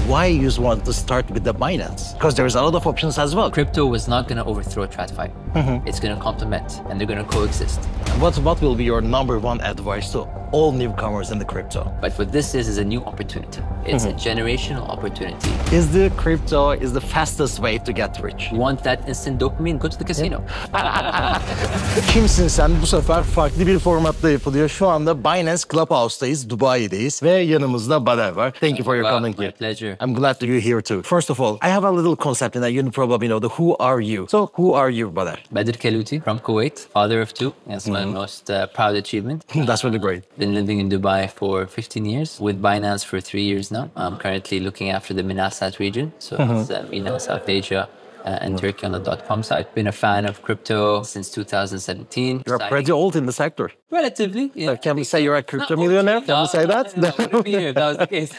why you want to start with the Binance? Because there's a lot of options as well. Crypto was not going to overthrow TradFi. It's going to complement, and they're going to coexist. What will be your number one advice to all newcomers in the crypto? But what this is a new opportunity. It's a generational opportunity. Is the crypto the fastest way to get rich? You want that instant dopamine? Go to the casino. Kimsin sen? Bu sefer farklı bir formatta yapılıyor. Şu anda Binance Clubhouse'dayız, Dubai'deyiz ve yanımızda Bader var. Thank you for your coming here. My pleasure. I'm glad that you're here too. First of all, I have a little concept that you probably know. Who are you? So who are you, Bader? Badr Kelouti from Kuwait, father of two. That's my most proud achievement. That's really great. Been living in Dubai for 15 years, with Binance for 3 years now. I'm currently looking after the Minasat region, so it's MENA, South Asia, and Turkey on the .com side. Been a fan of crypto since 2017. You're pretty old in the sector. Relatively. Yeah. Can we say you're a crypto millionaire? Can we say that? No, wouldn't be here if that was the case.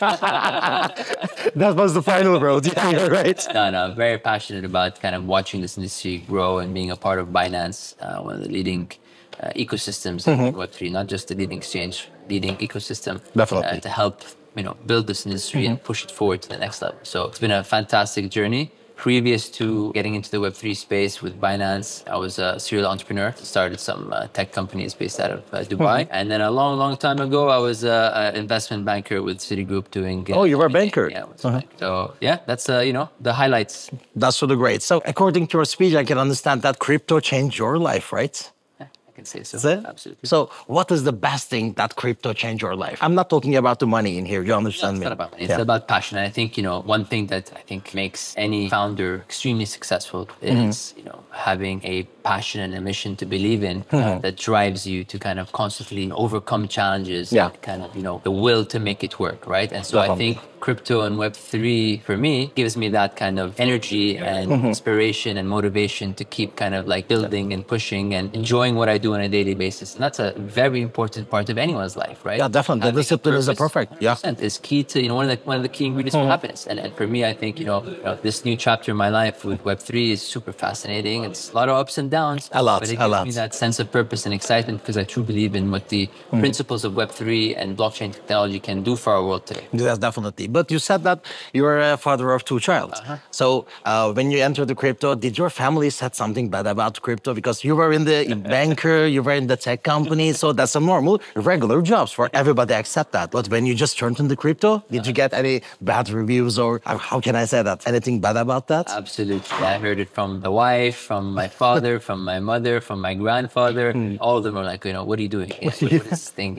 That was the final road. You're right. No, I'm very passionate about kind of watching this industry grow and being a part of Binance, one of the leading ecosystems in Web3, not just the leading exchange, leading ecosystem. Definitely. To help build this industry and push it forward to the next level. So it's been a fantastic journey. Previous to getting into the Web3 space with Binance, I was a serial entrepreneur. Started some tech companies based out of Dubai. And then a long, long time ago, I was an investment banker with Citigroup doing... Oh, you were a banker? Yeah, I was a banker. So yeah, that's, the highlights. That's really great. So according to your speech, I can understand that crypto changed your life, right? Can say so. Absolutely. So what is the best thing that crypto changed your life? I'm not talking about the money in here. You understand me? It's not about money. It's about passion. And I think, one thing that I think makes any founder extremely successful is, having a passion and a mission to believe in that drives you to kind of constantly overcome challenges and kind of, the will to make it work, right? And so I think crypto and Web3 for me gives me that kind of energy and inspiration and motivation to keep kind of like building and pushing and enjoying what I do on a daily basis. And that's a very important part of anyone's life, right? Yeah, definitely. The discipline is perfect. Yeah. Is key to, one of the key ingredients for happiness. And for me, I think, this new chapter in my life with Web3 is super fascinating. It's a lot of ups and downs. A lot. But it gives me that sense of purpose and excitement because I truly believe in what the principles of Web3 and blockchain technology can do for our world today. Yes, definitely. But you said that you're a father of two children. So when you entered the crypto, did your family said something bad about crypto? Because you were in the banker, you were in the tech company, so that's a normal, regular jobs for everybody accept that. But when you just turned into crypto, did you get any bad reviews or how can I say that? Anything bad about that? Absolutely. I heard it from the wife, from my father, from my mother, from my grandfather. All of them are like, what are you doing? What is this thing?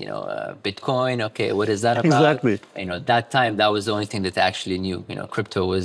Bitcoin. Okay, what is that about? Exactly. That time, that was the only thing that they actually knew. Crypto was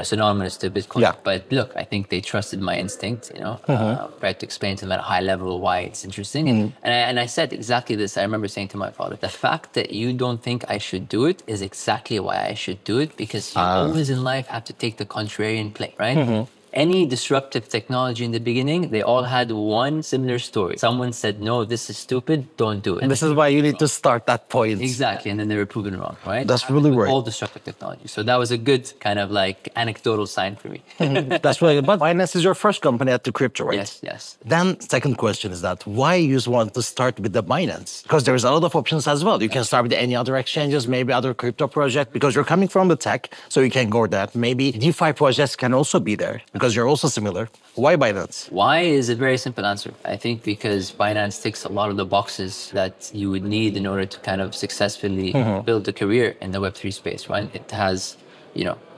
synonymous to Bitcoin. Yeah. But look, I think they trusted my instinct. Tried to explain to them at a high level why it's interesting. And I said exactly this. I remember saying to my father, the fact that you don't think I should do it is exactly why I should do it, because you always in life have to take the contrarian play, right? Any disruptive technology in the beginning, they all had one similar story. Someone said, no, this is stupid, don't do it. And this is why you need to start that point. Exactly, and then they were proven wrong, right? That's really great. All disruptive technology. So that was a good kind of like anecdotal sign for me. That's right. But Binance is your first company at the crypto, right? Yes, yes. Then second question is that why you want to start with the Binance? Because there's a lot of options as well. You can start with any other exchanges, maybe other crypto project, because you're coming from the tech, so you can go that. Maybe DeFi projects can also be there because you're also similar. Why Binance? Why is a very simple answer. I think because Binance ticks a lot of the boxes that you would need in order to kind of successfully build a career in the Web3 space, right? It has,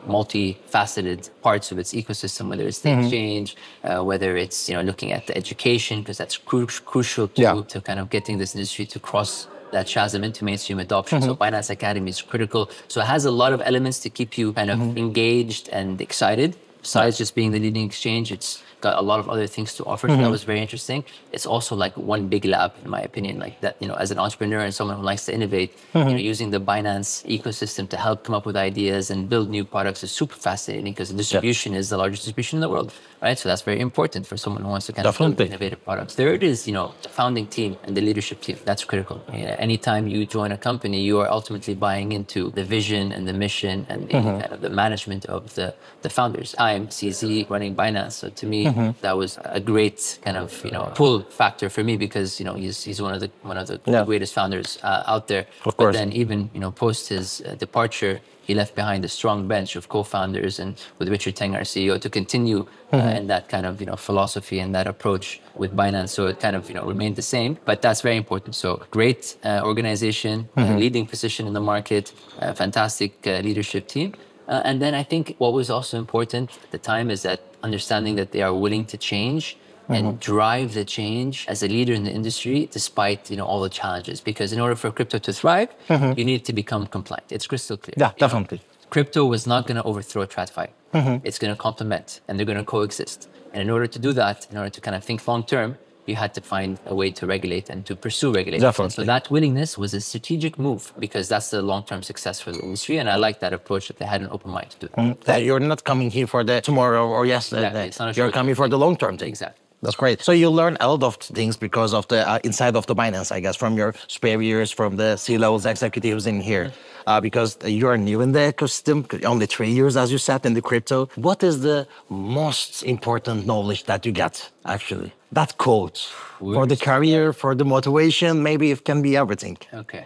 multifaceted parts of its ecosystem, whether it's the exchange, whether it's, looking at the education, because that's crucial to kind of getting this industry to cross that chasm into mainstream adoption. So Binance Academy is critical. So it has a lot of elements to keep you kind of engaged and excited. Besides just being the leading exchange, it's got a lot of other things to offer. So that was very interesting. It's also like one big lab, in my opinion, like that, as an entrepreneur and someone who likes to innovate, using the Binance ecosystem to help come up with ideas and build new products is super fascinating because the distribution is the largest distribution in the world, right? So that's very important for someone who wants to kind of build innovative products. Third is, the founding team and the leadership team. That's critical. Anytime you join a company, you are ultimately buying into the vision and the mission and the, kind of the management of the founders. I time CZ running Binance. So to me, that was a great kind of pull factor for me because he's one of the greatest founders out there. Of course. But then even post his departure, he left behind a strong bench of co-founders and with Richard Teng, our CEO, to continue in that kind of philosophy and that approach with Binance. So it kind of remained the same, but that's very important. So great organization, leading position in the market, fantastic leadership team. And then I think what was also important at the time is that understanding that they are willing to change and drive the change as a leader in the industry despite all the challenges. Because in order for crypto to thrive, you need to become compliant. It's crystal clear. Yeah, definitely. Crypto was not going to overthrow TradFi. It's going to complement and they're going to coexist. And in order to do that, in order to kind of think long term, you had to find a way to regulate and to pursue regulation. Definitely. So that willingness was a strategic move because that's the long-term success for the industry. And I like that approach that they had an open mind to do that. That you're not coming here for the tomorrow or yesterday. You're coming for the long-term thing. Exactly. That's great. So you learn a lot of things because of the inside of the Binance, I guess, from your superiors, from the C-levels executives in here. Because you are new in the ecosystem, only 3 years, as you said, in the crypto. What is the most important knowledge that you get, actually? That code for the career, for the motivation, maybe it can be everything. Okay.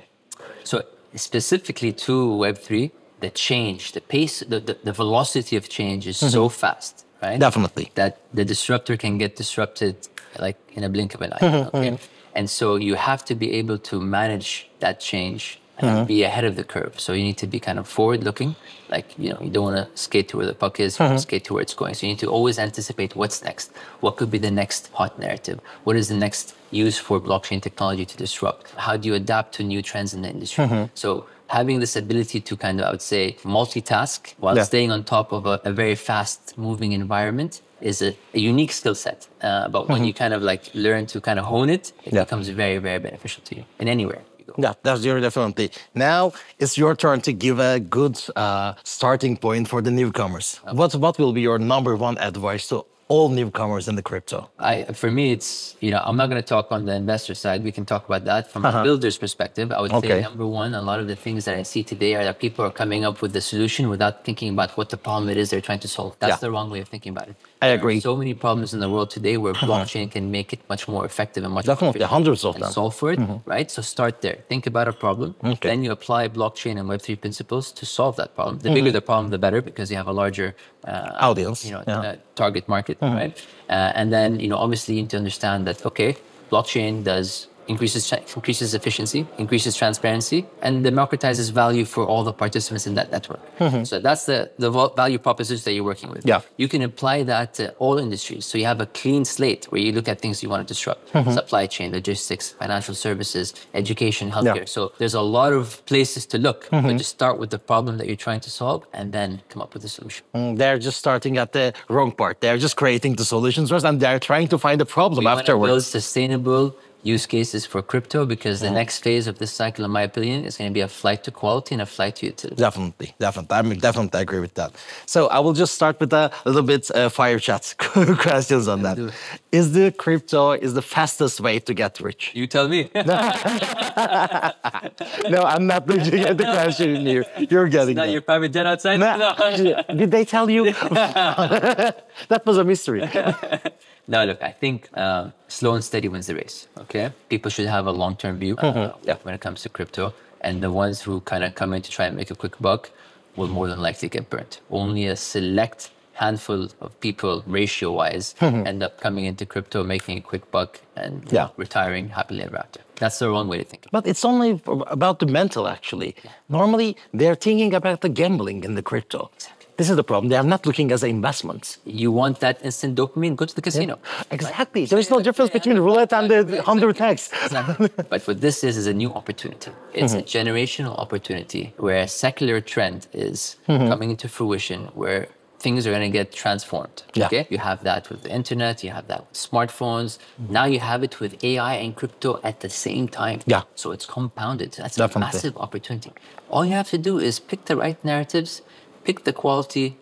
So specifically to Web3, the change, the pace, the velocity of change is so fast. Right? Definitely. That the disruptor can get disrupted like in a blink of an eye. Okay? And so you have to be able to manage that change and be ahead of the curve. So you need to be kind of forward looking. Like, you don't want to skate to where the puck is, you want to skate to where it's going. So you need to always anticipate what's next. What could be the next hot narrative? What is the next use for blockchain technology to disrupt? How do you adapt to new trends in the industry? So having this ability to kind of, I would say, multitask while staying on top of a very fast moving environment is a unique skill set. But when you kind of like learn to kind of hone it, it becomes very, very beneficial to you in anywhere. Yeah, that's your definitely. Now it's your turn to give a good starting point for the newcomers. Okay. What will be your number one advice to all newcomers in the crypto? For me, it's, I'm not going to talk on the investor side. We can talk about that from a builder's perspective. I would say number one, a lot of the things that I see today are that people are coming up with the solution without thinking about what the problem it is they're trying to solve. That's the wrong way of thinking about it. I agree. There are so many problems in the world today where blockchain can make it much more effective and much more efficient. Hundreds of them. Solve for it, right? So start there. Think about a problem. Then you apply blockchain and Web3 principles to solve that problem. The bigger the problem, the better, because you have a larger audience, target market, right? And then, obviously you need to understand that, okay, blockchain does increases efficiency, increases transparency, and democratizes value for all the participants in that network. So that's the value propositions that you're working with. Yeah. You can apply that to all industries. So you have a clean slate where you look at things you want to disrupt. Supply chain, logistics, financial services, education, healthcare. So there's a lot of places to look. But just start with the problem that you're trying to solve and then come up with a solution. They're just starting at the wrong part. They're just creating the solutions first and they're trying to find a problem afterwards. Build sustainable use cases for crypto because the next phase of this cycle, in my opinion, is going to be a flight to quality and a flight to utility. Definitely. I definitely agree with that. So I will just start with a little bit fire chat questions on that. Is the crypto the fastest way to get rich? You tell me. No, I'm not looking at the question. You're getting not your private jet outside? No. Did they tell you? That was a mystery. No, look, I think slow and steady wins the race, okay? People should have a long-term view when it comes to crypto. And the ones who kind of come in to try and make a quick buck will more than likely get burnt. Only a select handful of people, ratio-wise, end up coming into crypto, making a quick buck, and retiring happily ever after. That's the wrong way to think. But it's only about the mental, actually. Normally, they're thinking about the gambling in the crypto. Exactly. This is the problem. They are not looking as investments. You want that instant dopamine? Go to the casino. Yeah. Exactly. Right? There is no difference between roulette and the 100x. Exactly. But what this is a new opportunity. It's a generational opportunity where a secular trend is coming into fruition, where things are going to get transformed. Okay? You have that with the internet. You have that with smartphones. Now you have it with AI and crypto at the same time. Yeah. So it's compounded. That's a massive opportunity. All you have to do is pick the right narratives, pick the quality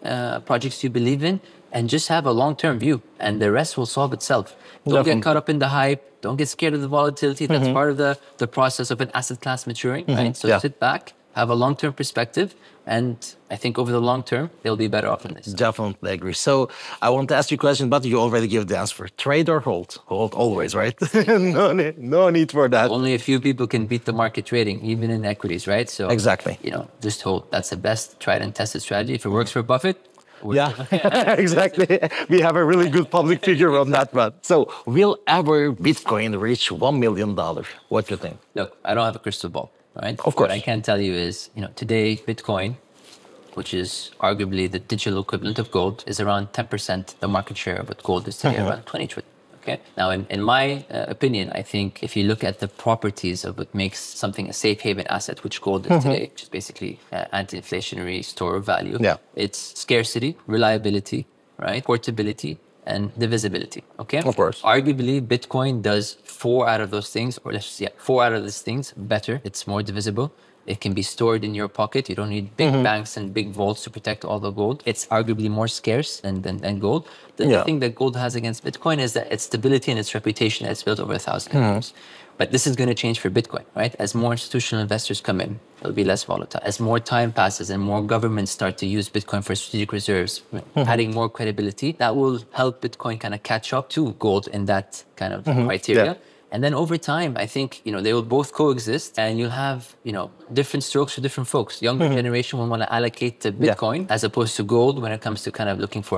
projects you believe in, and just have a long-term view, and the rest will solve itself. Don't get caught up in the hype. Don't get scared of the volatility. That's part of the process of an asset class maturing, right? So sit back, have a long-term perspective. And I think over the long term, they'll be better off in this. Definitely agree. So I want to ask you a question, but you already give the answer. Trade or hold? Hold always, right? No need for that. Only a few people can beat the market trading, even in equities, right? So Exactly. Just hold. That's the best tried and tested strategy. If it works for Buffett, yeah, exactly. We have a really good public figure on that one. So will ever Bitcoin reach $1 million? What do you think? Look, I don't have a crystal ball, right? Of course. What I can tell you is, today Bitcoin, which is arguably the digital equivalent of gold, is around 10% the market share of what gold is today, around 20 trillion. Okay. Now, in my opinion, I think if you look at the properties of what makes something a safe haven asset, which gold is today, which is basically anti-inflationary store of value, it's scarcity, reliability, right, portability, and divisibility. Okay. Of course. Arguably, Bitcoin does 4 out of those things, or 4 out of these things better. It's more divisible. It can be stored in your pocket. You don't need big banks and big vaults to protect all the gold. It's arguably more scarce than gold. The thing that gold has against Bitcoin is that its stability and its reputation that it's built over 1,000 years. But this is going to change for Bitcoin, right? As more institutional investors come in, it'll be less volatile. As more time passes and more governments start to use Bitcoin for strategic reserves, adding more credibility, that will help Bitcoin kind of catch up to gold in that kind of criteria. Yeah. And then over time, I think, they will both coexist, and you'll have, different strokes for different folks. Younger generation will want to allocate to Bitcoin as opposed to gold when it comes to kind of looking for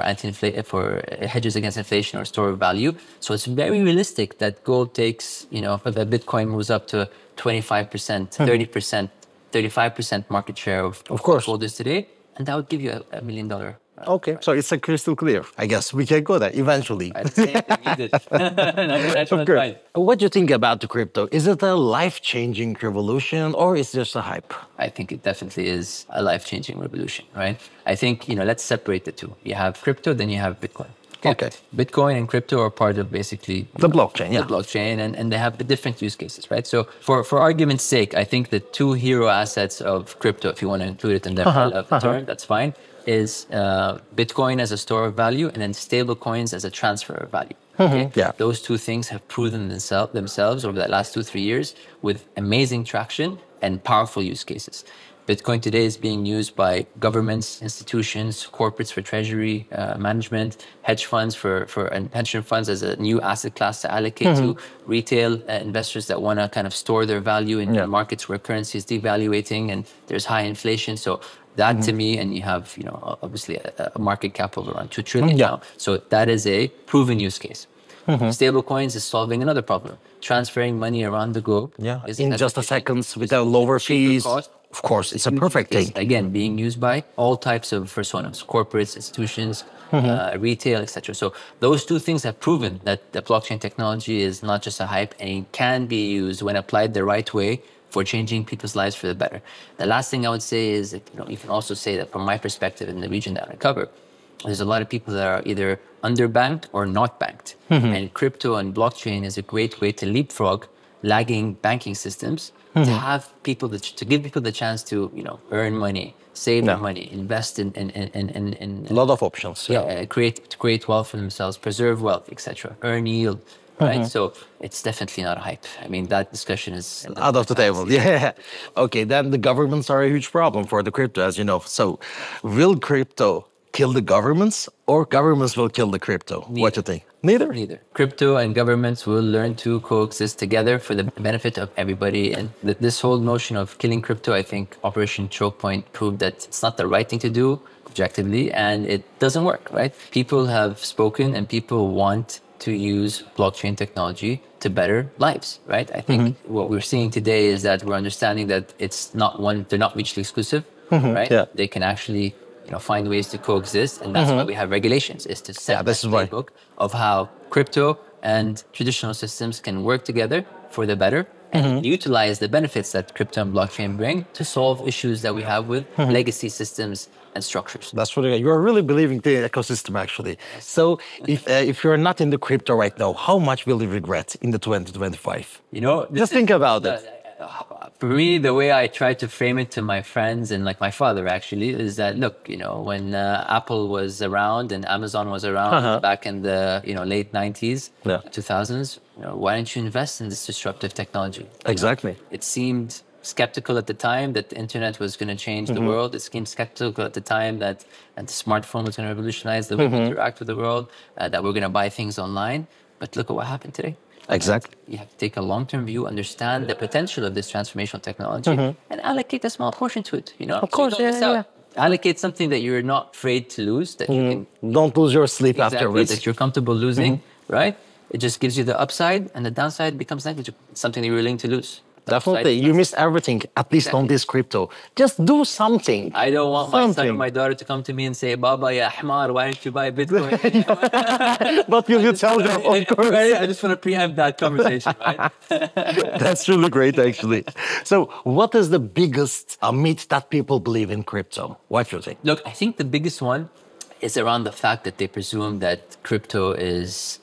for hedges against inflation or store of value. So it's very realistic that gold takes, if Bitcoin moves up to 25%, 30%, 35% market share of course, gold is today, and that would give you $1 million. Okay, so it's a crystal clear. I guess we can go there eventually. I'd say Of course. What do you think about the crypto? Is it a life-changing revolution or is it just a hype? I think it definitely is a life-changing revolution, right? I think, let's separate the two. You have crypto, then you have Bitcoin. Okay. Bitcoin and crypto are part of basically the blockchain, the blockchain, and they have the different use cases, right? So for argument's sake, I think the two hero assets of crypto, if you want to include it in the term, that's fine, is Bitcoin as a store of value and then stable coins as a transfer of value. Okay? Yeah. Those two things have proven themselves over the last 2-3 years with amazing traction and powerful use cases. Bitcoin today is being used by governments, institutions, corporates for treasury management, hedge funds and pension funds as a new asset class to allocate to, retail investors that want to kind of store their value in markets where currency is devaluating and there's high inflation. So that to me, and you have, obviously a market cap of around 2 trillion now. So that is a proven use case. Stable coins is solving another problem. Transferring money around the globe. Yeah, in just a seconds without lower fees. Cost. Of course, it's a perfect thing. Again, being used by all types of personas, corporates, institutions, retail, etc. So those two things have proven that the blockchain technology is not just a hype and it can be used when applied the right way for changing people's lives for the better. The last thing I would say is that, you can also say that from my perspective in the region that I cover, there's a lot of people that are either underbanked or not banked. And crypto and blockchain is a great way to leapfrog lagging banking systems, to have people to give people the chance to earn money, save money, invest in a lot of options. Create wealth for themselves, preserve wealth, etc. Earn yield. Right, so it's definitely not a hype. I mean, that discussion is out of the table. Yeah. Okay, then the governments are a huge problem for the crypto, as you know. So, will crypto kill the governments, or governments will kill the crypto? Neither. What do you think? Neither. Crypto and governments will learn to coexist together for the benefit of everybody. And this whole notion of killing crypto, I think Operation Choke Point proved that it's not the right thing to do objectively, and it doesn't work. Right? People have spoken, and people want to use blockchain technology to better lives, right? I think what we're seeing today is that we're understanding that they're not mutually exclusive, right? Yeah. They can actually, find ways to coexist, and that's why we have regulations, is to set this a is why. playbook of how crypto and traditional systems can work together for the better and utilize the benefits that crypto and blockchain bring to solve issues that we have with legacy systems and structures. That's really, you're really believing the ecosystem, actually. So if you're not in the crypto right now, how much will you regret in the 2025? Just think about it. For me, the way I try to frame it to my friends and like my father actually is that, look, when Apple was around and Amazon was around back in the late 90s, 2000s, why didn't you invest in this disruptive technology? Exactly. It seemed skeptical at the time that the internet was going to change the world. It became skeptical at the time that the smartphone was going to revolutionize the way we interact with the world, that we're going to buy things online. But look at what happened today. Exactly. You have to take a long-term view, understand the potential of this transformational technology, and allocate a small portion to it. You know, Of course, so you don't miss yeah. out. Allocate something that you're not afraid to lose, that you can Don't lose your sleep afterwards. that you're comfortable losing, right? It just gives you the upside, and the downside becomes negligible. It's something that you're willing to lose. The Definitely. upside- You missed everything, at least on this crypto. Just do something. I don't want my son or Something. my daughter to come to me and say, Baba, ya Ahmar, why don't you buy Bitcoin? But will you tell them? Of course. Right? I just want to preempt that conversation, right? That's really great, actually. So, what is the biggest myth that people believe in crypto? What do you think? Look, I think the biggest one is around the fact that they presume that crypto is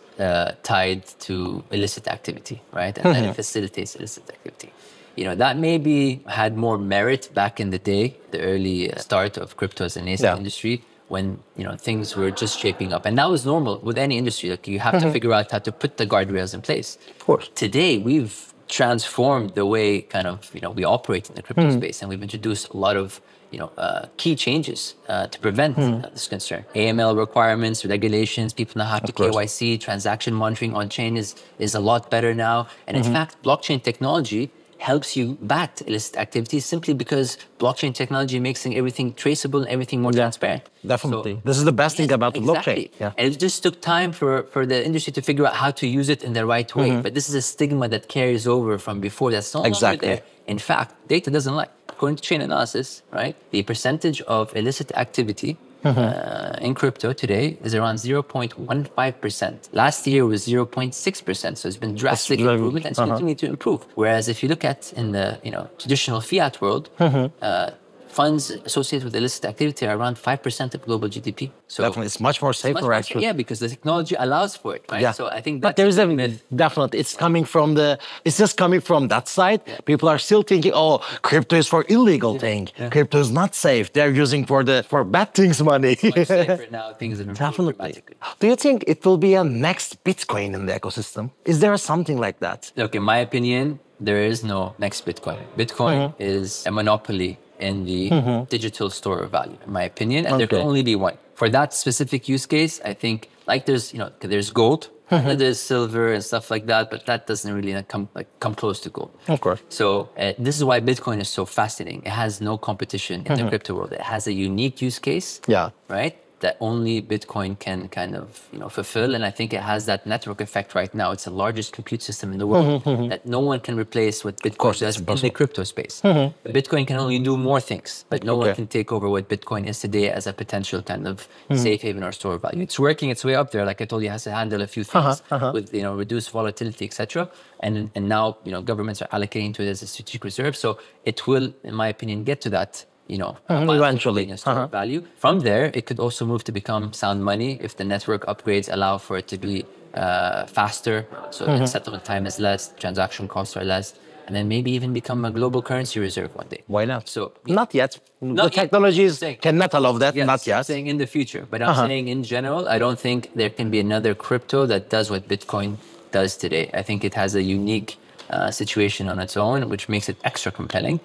tied to illicit activity, right? And that it facilitates illicit activity. You know, that maybe had more merit back in the day, the early start of crypto as a nascent industry, when, you know, things were just shaping up. And that was normal with any industry. Like, you have to figure out how to put the guardrails in place. Of course. Today, we've transformed the way kind of, you know, we operate in the crypto space, and we've introduced a lot of, you know, key changes to prevent this concern. AML requirements, regulations, people now have to KYC, transaction monitoring on chain is a lot better now. And in fact, blockchain technology helps you bat illicit activities simply because blockchain technology makes everything traceable and everything more transparent. Definitely. So- This is the best thing about the Exactly. blockchain. Yeah. And it just took time for the industry to figure out how to use it in the right way. But this is a stigma that carries over from before that's no longer there. In fact, data doesn't lie. According to Chainalysis, right, the percentage of illicit activity in crypto today is around 0.15%. Last year was 0.6%. So it's been drastic very improvement, and it's continuing to improve. Whereas if you look at in the, you know, traditional fiat world, funds associated with illicit activity are around 5% of global GDP. So Definitely. It's much more much safer, more- actually. yeah, because the technology allows for it, right? Yeah. So I think But that's there is a myth. definitely, it's coming from it's just coming from that side. People are still thinking, oh, crypto is for illegal thing. Crypto is not safe. They're using for bad things money. Much safer now. Things have improved Definitely. dramatically. Do you think it will be a next Bitcoin in the ecosystem? Is there something like that? Look, in my opinion, there is no next Bitcoin. Bitcoin is a monopoly in the digital store of value, in my opinion, and there can only be one. For that specific use case, I think, like, there's, you know, there's gold, there's silver and stuff like that, but that doesn't really come close to gold. Of course. So this is why Bitcoin is so fascinating. It has no competition in the crypto world. It has a unique use case, Yeah. right, that only Bitcoin can kind of, you know, fulfill. And I think it has that network effect right now. It's the largest compute system in the world that no one can replace what Bitcoin does in the crypto space. Bitcoin can only do more things, but no one can take over what Bitcoin is today as a potential kind of safe haven or store of value. It's working its way up there. Like I told you, it has to handle a few things with, you know, reduced volatility, etc. And now, you know, governments are allocating to it as a strategic reserve. So it will, in my opinion, get to that, you know, eventually. store of value. From there, it could also move to become sound money if the network upgrades allow for it to be faster. So the settlement time is less, transaction costs are less, and then maybe even become a global currency reserve one day. Why not? So Not yet. Not The yet. technologies Saying- cannot allow that. yes, Not I'm yet. saying in the future, but I'm saying in general, I don't think there can be another crypto that does what Bitcoin does today. I think it has a unique situation on its own, which makes it extra compelling.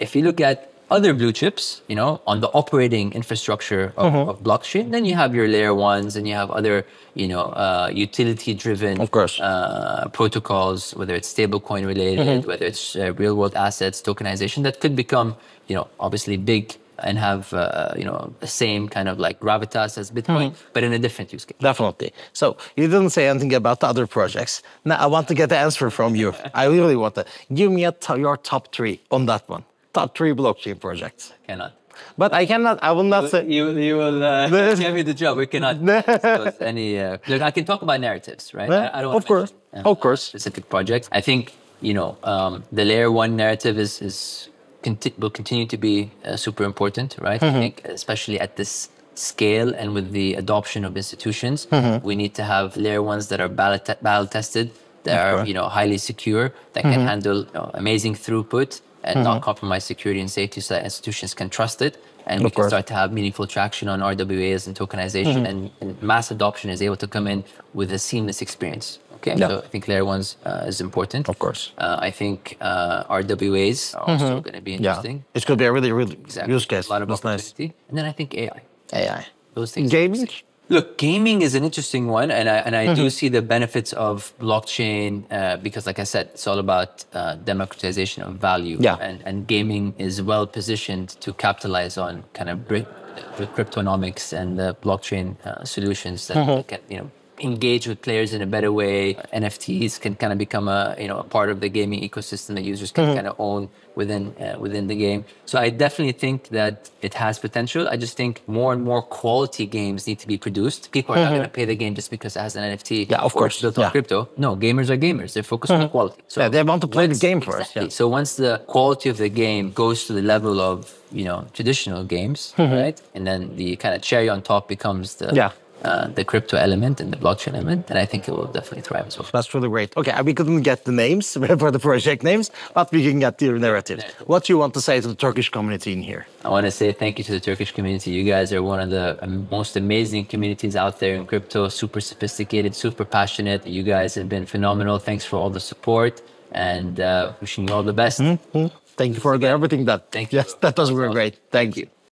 If you look at other blue chips, you know, on the operating infrastructure of blockchain, then you have your layer ones and you have other, you know, utility-driven Of course. protocols, whether it's stablecoin related, whether it's real-world assets, tokenization, that could become, you know, obviously big and have, you know, the same kind of like gravitas as Bitcoin, but in a different use case. Definitely. So you didn't say anything about the other projects. Now I want to get the answer from you. I really want to. Give me your top three on that one. Top three blockchain projects. Cannot. But I cannot. I will not say. You will give me the job. We cannot disclose any. Look, I can talk about narratives, right? I don't. Of course. Of course. Specific projects. I think, you know, the layer one narrative will continue to be super important, right? I think especially at this scale and with the adoption of institutions, we need to have layer ones that are battle tested, that are, you know, highly secure, that can handle, you know, amazing throughput and not compromise security and safety, so that institutions can trust it. And we can start to have meaningful traction on RWAs and tokenization, and mass adoption is able to come in with a seamless experience. game. Yeah. So I think layer ones is important. Of course. I think RWAs are also going to be interesting. Yeah. It's going to be a really, really Exactly. use case. A lot of That's nice. opportunity. And then I think AI. AI. Those things. Gaming? Look, gaming is an interesting one, and I do see the benefits of blockchain because, like I said, it's all about democratization of value. Yeah. And gaming is well positioned to capitalize on kind of the cryptonomics and the blockchain solutions that can, engage with players in a better way. NFTs can kind of become a part of the gaming ecosystem that users can kind of own within the game. So I definitely think that it has potential. I just think more and more quality games need to be produced. People are not going to play the game just because it has an NFT. Yeah, of course. Built on crypto. No, gamers are gamers. They're focused on the quality. So Yeah, they want to play the game first. Yeah. So once the quality of the game goes to the level of traditional games, right, and then the kind of cherry on top becomes the crypto element and the blockchain element, and I think it will definitely thrive as well. That's really great. Okay, we couldn't get the names for the project names, but we can get the narratives. What do you want to say to the Turkish community in here? I want to say thank you to the Turkish community. You guys are one of the most amazing communities out there in crypto, super sophisticated, super passionate. You guys have been phenomenal. Thanks for all the support, and wishing you all the best. Thank you for everything. Thank you. Yes, that was really great. Thank you.